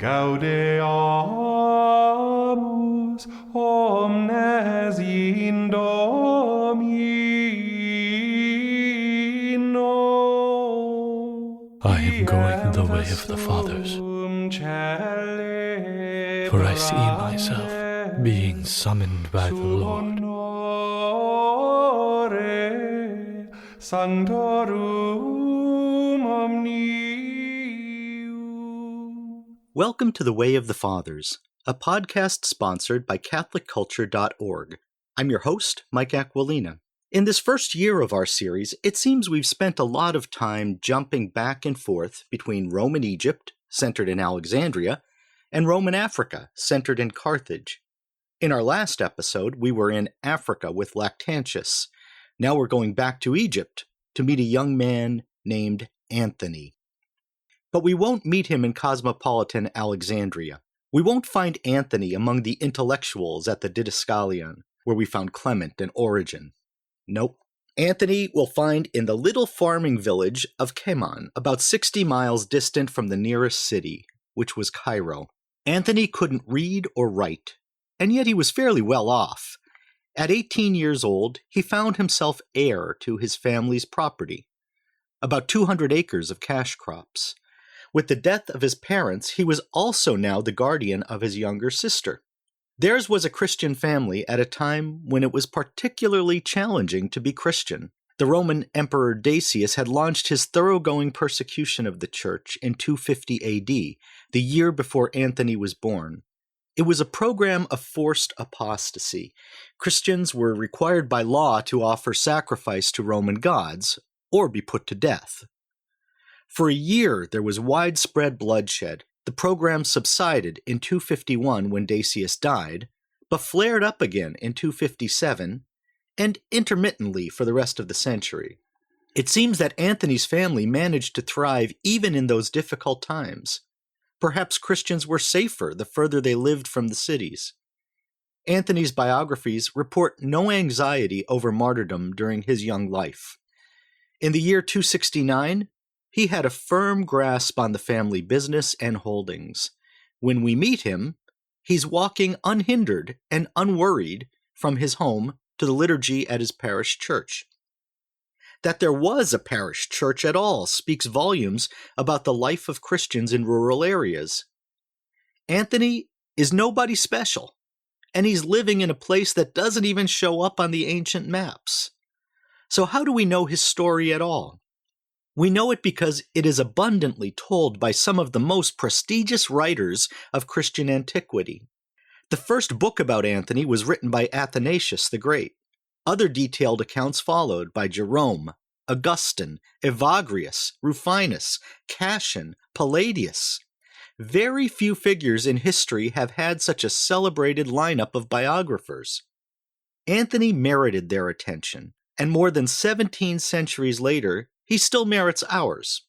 Gaudeamus omnes in Domino. I am going the way of the fathers, for I see myself being summoned by the Lord. Sanctorum omnium. Welcome to The Way of the Fathers, a podcast sponsored by CatholicCulture.org. I'm your host, Mike Aquilina. In this first year of our series, it seems we've spent a lot of time jumping back and forth between Roman Egypt, centered in Alexandria, and Roman Africa, centered in Carthage. In our last episode, we were in Africa with Lactantius. Now we're going back to Egypt to meet a young man named Anthony. But we won't meet him in cosmopolitan Alexandria. We won't find Anthony among the intellectuals at the Didascalion, where we found Clement and Origen. Nope. Anthony we'll find in the little farming village of Keman, about 60 miles distant from the nearest city, which was Cairo. Anthony couldn't read or write, and yet he was fairly well off. At 18 years old, he found himself heir to his family's property, about 200 acres of cash crops. With the death of his parents, he was also now the guardian of his younger sister. Theirs was a Christian family at a time when it was particularly challenging to be Christian. The Roman Emperor Decius had launched his thoroughgoing persecution of the Church in 250 AD, the year before Anthony was born. It was a program of forced apostasy. Christians were required by law to offer sacrifice to Roman gods, or be put to death. For a year, there was widespread bloodshed. The program subsided in 251 when Decius died, but flared up again in 257, and intermittently for the rest of the century. It seems that Anthony's family managed to thrive even in those difficult times. Perhaps Christians were safer the further they lived from the cities. Anthony's biographies report no anxiety over martyrdom during his young life. In the year 269, he had a firm grasp on the family business and holdings. When we meet him, he's walking unhindered and unworried from his home to the liturgy at his parish church. That there was a parish church at all speaks volumes about the life of Christians in rural areas. Anthony is nobody special, and he's living in a place that doesn't even show up on the ancient maps. So how do we know his story at all? We know it because it is abundantly told by some of the most prestigious writers of Christian antiquity. The first book about Anthony was written by Athanasius the Great. Other detailed accounts followed by Jerome, Augustine, Evagrius, Rufinus, Cassian, Palladius. Very few figures in history have had such a celebrated lineup of biographers. Anthony merited their attention, and more than 17 centuries later, he still merits ours.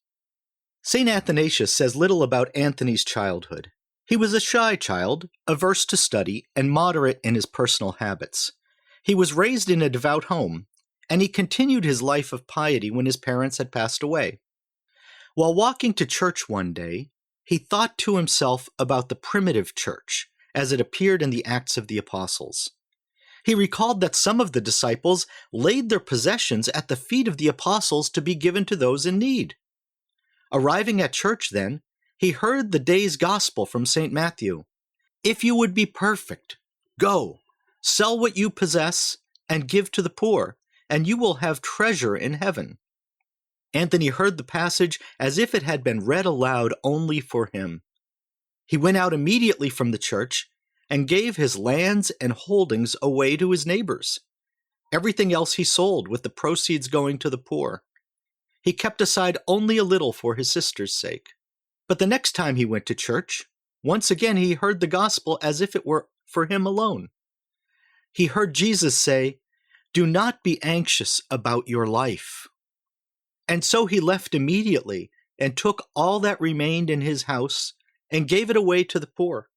St. Athanasius says little about Anthony's childhood. He was a shy child, averse to study, and moderate in his personal habits. He was raised in a devout home, and he continued his life of piety when his parents had passed away. While walking to church one day, he thought to himself about the primitive church, as it appeared in the Acts of the Apostles. He recalled that some of the disciples laid their possessions at the feet of the apostles to be given to those in need. Arriving at church then, he heard the day's gospel from St. Matthew. If you would be perfect, go, sell what you possess, and give to the poor, and you will have treasure in heaven. Anthony heard the passage as if it had been read aloud only for him. He went out immediately from the church and gave his lands and holdings away to his neighbors. Everything else he sold, with the proceeds going to the poor. He kept aside only a little for his sister's sake. But the next time he went to church, once again he heard the gospel as if it were for him alone. He heard Jesus say, "Do not be anxious about your life." And so he left immediately and took all that remained in his house and gave it away to the poor.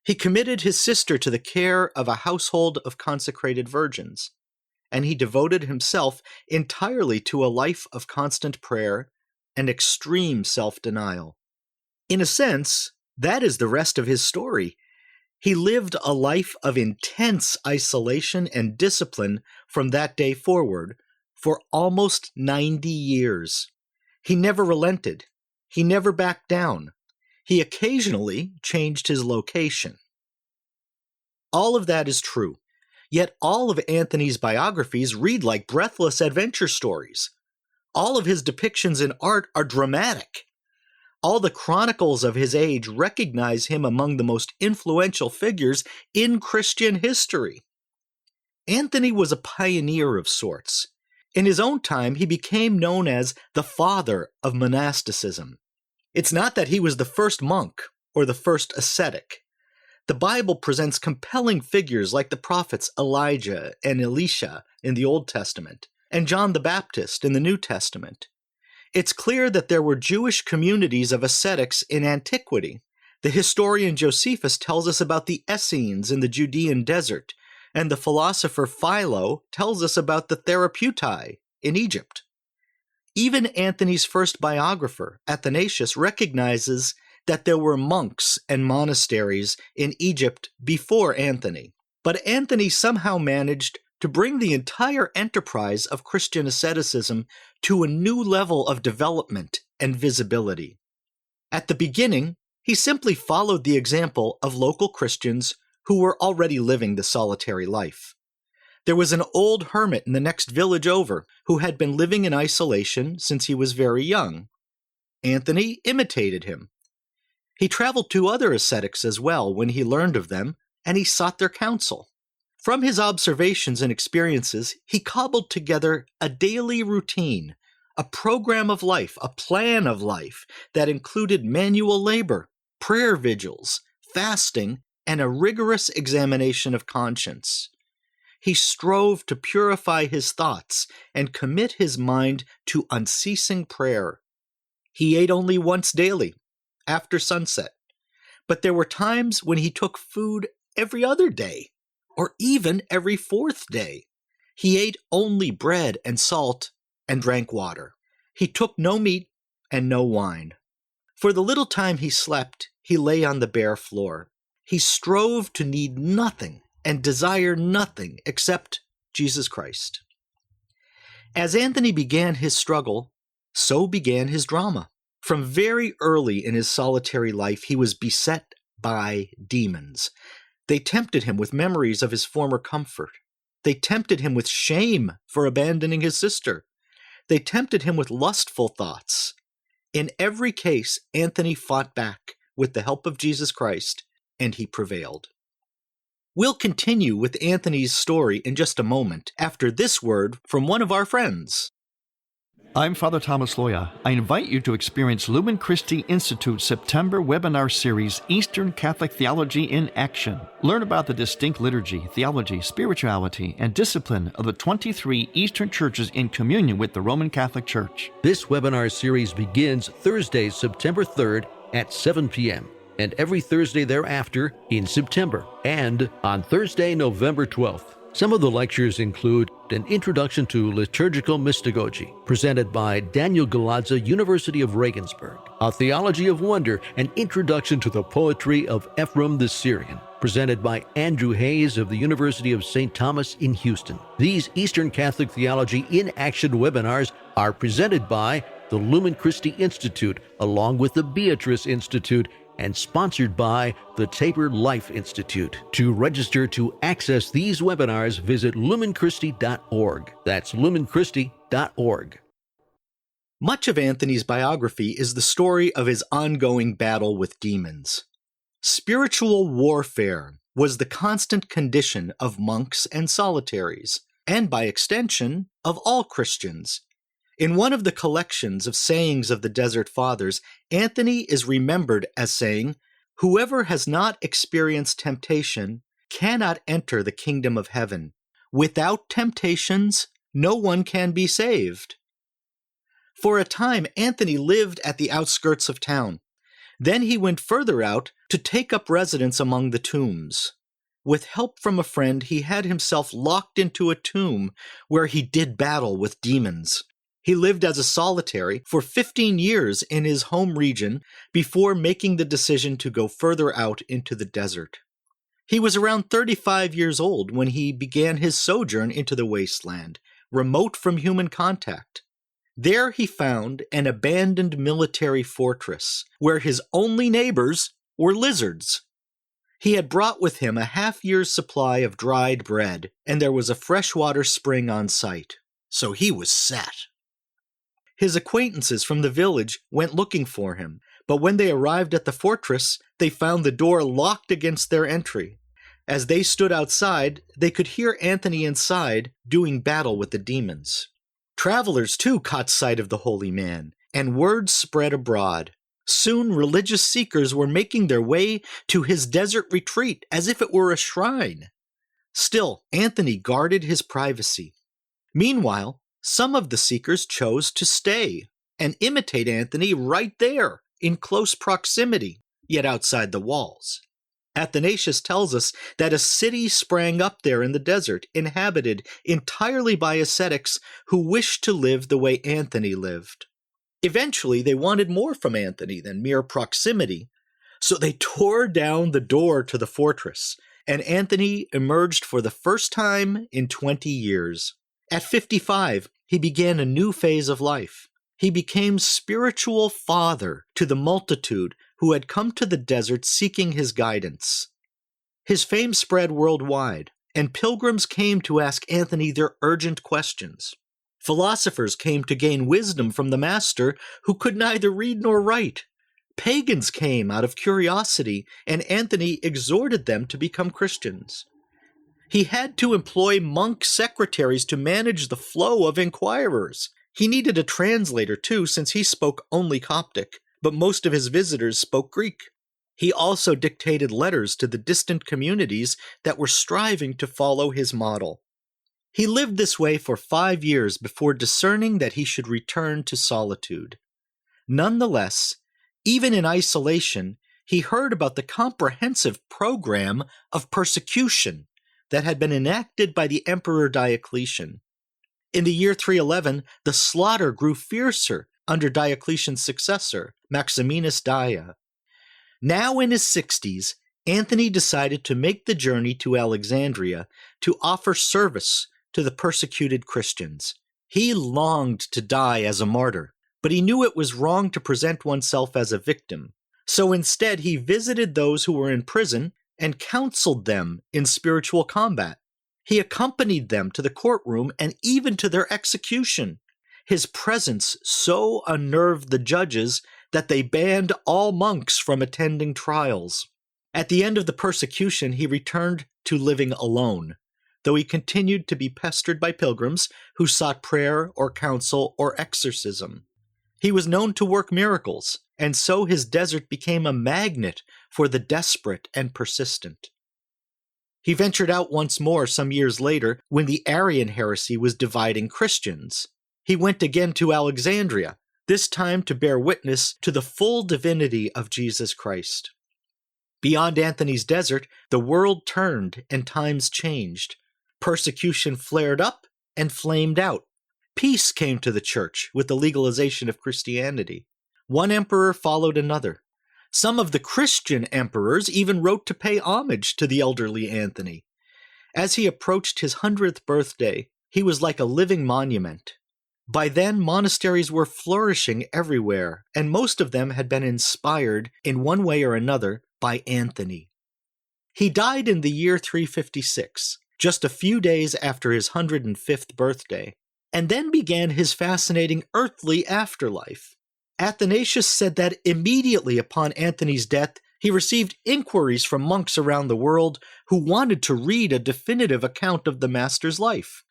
He committed his sister to the care of a household of consecrated virgins, and he devoted himself entirely to a life of constant prayer and extreme self-denial. In a sense, That is the rest of his story. He lived a life of intense isolation and discipline from that day forward for almost 90 years. He never relented. He never backed down. He occasionally changed his location. All of that is true, yet all of Anthony's biographies read like breathless adventure stories. All of his depictions in art are dramatic. All the chronicles of his age recognize him among the most influential figures in Christian history. Anthony was a pioneer of sorts. In his own time, he became known as the father of monasticism. It's not that he was the first monk or the first ascetic. The Bible presents compelling figures like the prophets Elijah and Elisha in the Old Testament, and John the Baptist in the New Testament. It's clear that there were Jewish communities of ascetics in antiquity. The historian Josephus tells us about the Essenes in the Judean desert, and the philosopher Philo tells us about the Therapeutae in Egypt. Even Anthony's first biographer, Athanasius, recognizes that there were monks and monasteries in Egypt before Anthony. But Anthony somehow managed to bring the entire enterprise of Christian asceticism to a new level of development and visibility. At the beginning, he simply followed the example of local Christians who were already living the solitary life. There was an old hermit in the next village over who had been living in isolation since he was very young. Anthony imitated him. He traveled to other ascetics as well when he learned of them, and he sought their counsel. From his observations and experiences, he cobbled together a daily routine, a program of life, a plan of life that included manual labor, prayer vigils, fasting, and a rigorous examination of conscience. He strove to purify his thoughts and commit his mind to unceasing prayer. He ate only once daily, after sunset, but there were times when he took food every other day, or even every fourth day. He ate only bread and salt and drank water. He took no meat and no wine. For the little time he slept, he lay on the bare floor. He strove to need nothing and desire nothing except Jesus Christ. As Anthony began his struggle, so began his drama. From very early in his solitary life, he was beset by demons. They tempted him with memories of his former comfort. They tempted him with shame for abandoning his sister. They tempted him with lustful thoughts. In every case, Anthony fought back with the help of Jesus Christ, and he prevailed. We'll continue with Anthony's story in just a moment after this word from one of our friends. I'm Father Thomas Loya. I invite you to experience Lumen Christi Institute's September webinar series, Eastern Catholic Theology in Action. Learn about the distinct liturgy, theology, spirituality, and discipline of the 23 Eastern churches in communion with the Roman Catholic Church. This webinar series begins Thursday, September 3rd at 7 p.m. and every Thursday thereafter in September, and on Thursday, November 12th. Some of the lectures include an introduction to liturgical mystagogy, presented by Daniel Galadza, University of Regensburg, a theology of wonder, an introduction to the poetry of Ephraim the Syrian, presented by Andrew Hayes of the University of St. Thomas in Houston. These Eastern Catholic Theology in Action webinars are presented by the Lumen Christi Institute, along with the Beatrice Institute, and sponsored by the Tabor Life Institute. To register to access these webinars, visit lumenchristi.org. That's lumenchristi.org. Much of Anthony's biography is the story of his ongoing battle with demons. Spiritual warfare was the constant condition of monks and solitaries, and by extension, of all Christians. In one of the collections of sayings of the Desert Fathers, Anthony is remembered as saying, "Whoever has not experienced temptation cannot enter the kingdom of heaven. Without temptations, no one can be saved." For a time, Anthony lived at the outskirts of town. Then he went further out to take up residence among the tombs. With help from a friend, he had himself locked into a tomb where he did battle with demons. He lived as a solitary for 15 years in his home region before making the decision to go further out into the desert. He was around 35 years old when he began his sojourn into the wasteland, remote from human contact. There he found an abandoned military fortress where his only neighbors were lizards. He had brought with him a half-year's supply of dried bread, and there was a freshwater spring on site, so he was set. His acquaintances from the village went looking for him, but when they arrived at the fortress, they found the door locked against their entry. As they stood outside, they could hear Anthony inside doing battle with the demons. Travelers, too, caught sight of the holy man, and word spread abroad. Soon religious seekers were making their way to his desert retreat as if it were a shrine. Still, Anthony guarded his privacy. Meanwhile, some of the seekers chose to stay and imitate Anthony right there, in close proximity, yet outside the walls. Athanasius tells us that a city sprang up there in the desert, inhabited entirely by ascetics who wished to live the way Anthony lived. Eventually, they wanted more from Anthony than mere proximity, so they tore down the door to the fortress, and Anthony emerged for the first time in 20 years. At 55, he began a new phase of life. He became spiritual father to the multitude who had come to the desert seeking his guidance. His fame spread worldwide, and pilgrims came to ask Anthony their urgent questions. Philosophers came to gain wisdom from the master who could neither read nor write. Pagans came out of curiosity, and Anthony exhorted them to become Christians. He had to employ monk secretaries to manage the flow of inquirers. He needed a translator too, since he spoke only Coptic, but most of his visitors spoke Greek. He also dictated letters to the distant communities that were striving to follow his model. He lived this way for 5 years before discerning that he should return to solitude. Nonetheless, even in isolation, he heard about the comprehensive program of persecution that had been enacted by the Emperor Diocletian. In the year 311, the slaughter grew fiercer under Diocletian's successor, Maximinus Daia. Now in his 60s, Anthony decided to make the journey to Alexandria to offer service to the persecuted Christians. He longed to die as a martyr, but he knew it was wrong to present oneself as a victim. So instead, he visited those who were in prison and counseled them in spiritual combat. He accompanied them to the courtroom and even to their execution. His presence so unnerved the judges that they banned all monks from attending trials. At the end of the persecution, he returned to living alone, though he continued to be pestered by pilgrims who sought prayer or counsel or exorcism. He was known to work miracles, and so his desert became a magnet for the desperate and persistent. He ventured out once more some years later when the Arian heresy was dividing Christians. He went again to Alexandria, this time to bear witness to the full divinity of Jesus Christ. Beyond Anthony's desert, the world turned and times changed. Persecution flared up and flamed out. Peace came to the church with the legalization of Christianity. One emperor followed another. Some of the Christian emperors even wrote to pay homage to the elderly Anthony. As he approached his 100th birthday, he was like a living monument. By then, monasteries were flourishing everywhere, and most of them had been inspired in one way or another by Anthony. He died in the year 356, just a few days after his 105th birthday, and then began his fascinating earthly afterlife. Athanasius said that immediately upon Anthony's death, he received inquiries from monks around the world who wanted to read a definitive account of the master's life.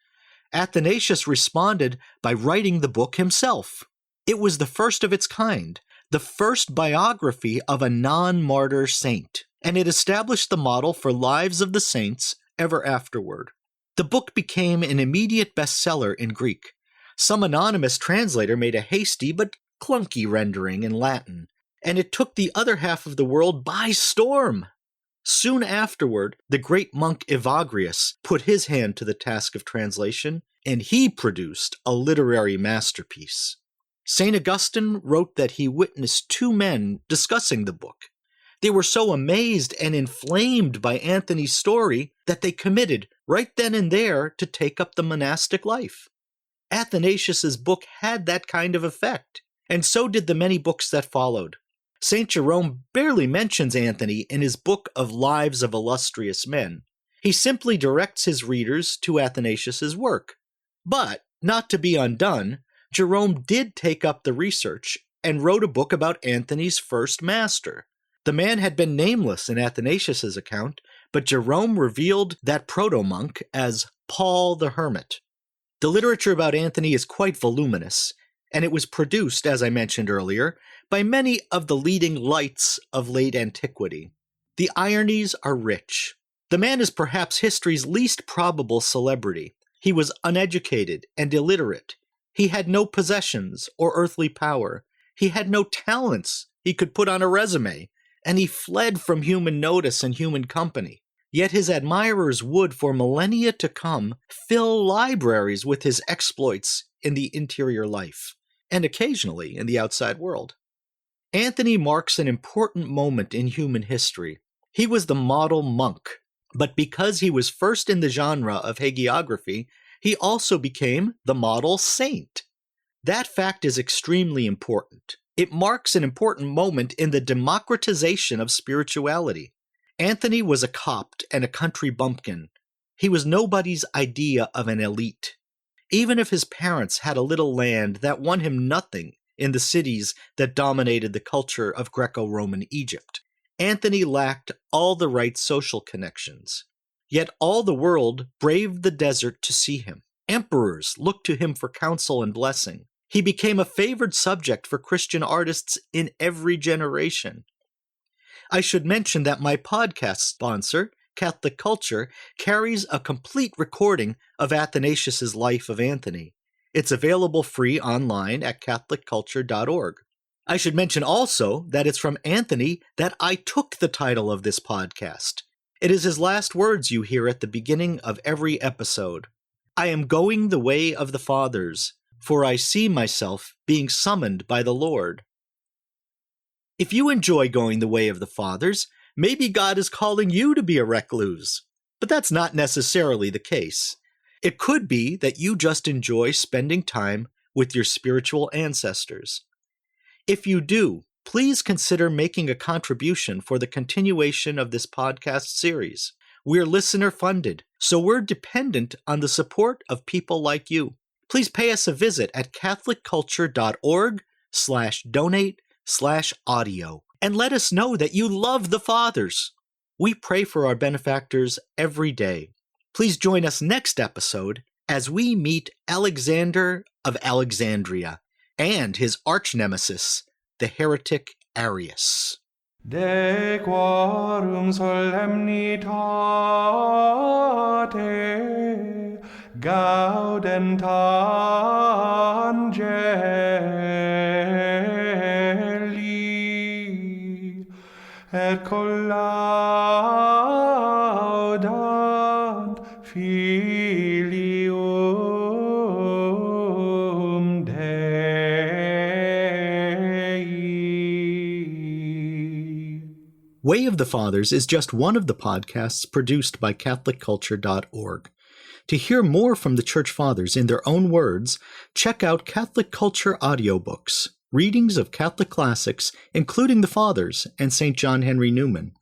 Athanasius responded by writing the book himself. It was the first of its kind, the first biography of a non-martyr saint, and it established the model for lives of the saints ever afterward. The book became an immediate bestseller in Greek. Some anonymous translator made a hasty but clunky rendering in Latin, and it took the other half of the world by storm. Soon afterward, the great monk Evagrius put his hand to the task of translation, and he produced a literary masterpiece. St. Augustine wrote that he witnessed two men discussing the book. They were so amazed and inflamed by Anthony's story that they committed right then and there to take up the monastic life. Athanasius's book had that kind of effect, and so did the many books that followed. St. Jerome barely mentions Anthony in his book of Lives of Illustrious Men. He simply directs his readers to Athanasius's work. But, not to be undone, Jerome did take up the research and wrote a book about Anthony's first master. The man had been nameless in Athanasius's account, but Jerome revealed that proto-monk as Paul the Hermit. The literature about Anthony is quite voluminous, and it was produced, as I mentioned earlier, by many of the leading lights of late antiquity. The ironies are rich. The man is perhaps history's least probable celebrity. He was uneducated and illiterate. He had no possessions or earthly power. He had no talents he could put on a resume, and he fled from human notice and human company. Yet his admirers would, for millennia to come, fill libraries with his exploits in the interior life, and occasionally in the outside world. Anthony marks an important moment in human history. He was the model monk, but because he was first in the genre of hagiography, he also became the model saint. That fact is extremely important. It marks an important moment in the democratization of spirituality. Anthony was a Copt and a country bumpkin. He was nobody's idea of an elite. Even if his parents had a little land that won him nothing in the cities that dominated the culture of Greco-Roman Egypt, Anthony lacked all the right social connections. Yet all the world braved the desert to see him. Emperors looked to him for counsel and blessing. He became a favored subject for Christian artists in every generation. I should mention that my podcast sponsor, Catholic Culture, carries a complete recording of Athanasius's life of Anthony. It's available free online at catholicculture.org. I should mention also that it's from Anthony that I took the title of this podcast. It is his last words you hear at the beginning of every episode. I am going the way of the fathers, for I see myself being summoned by the Lord. If you enjoy going the way of the fathers, maybe God is calling you to be a recluse. But that's not necessarily the case. It could be that you just enjoy spending time with your spiritual ancestors. If you do, please consider making a contribution for the continuation of this podcast series. We're listener-funded, so we're dependent on the support of people like you. Please pay us a visit at catholicculture.org/donate/audio and let us know that you love the Fathers. We pray for our benefactors every day. Please join us next episode as we meet Alexander of Alexandria and his arch-nemesis, the heretic Arius. De quorum solemnitate gaudent angeli et collaudant filium Dei. Way of the Fathers is just one of the podcasts produced by CatholicCulture.org. To hear more from the Church Fathers in their own words, check out Catholic Culture audiobooks, readings of Catholic classics, including the Fathers and St. John Henry Newman.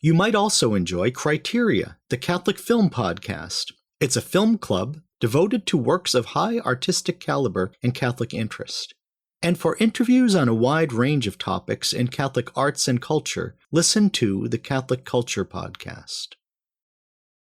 You might also enjoy Criteria, the Catholic Film Podcast. It's a film club devoted to works of high artistic caliber and Catholic interest. And for interviews on a wide range of topics in Catholic arts and culture, listen to the Catholic Culture Podcast.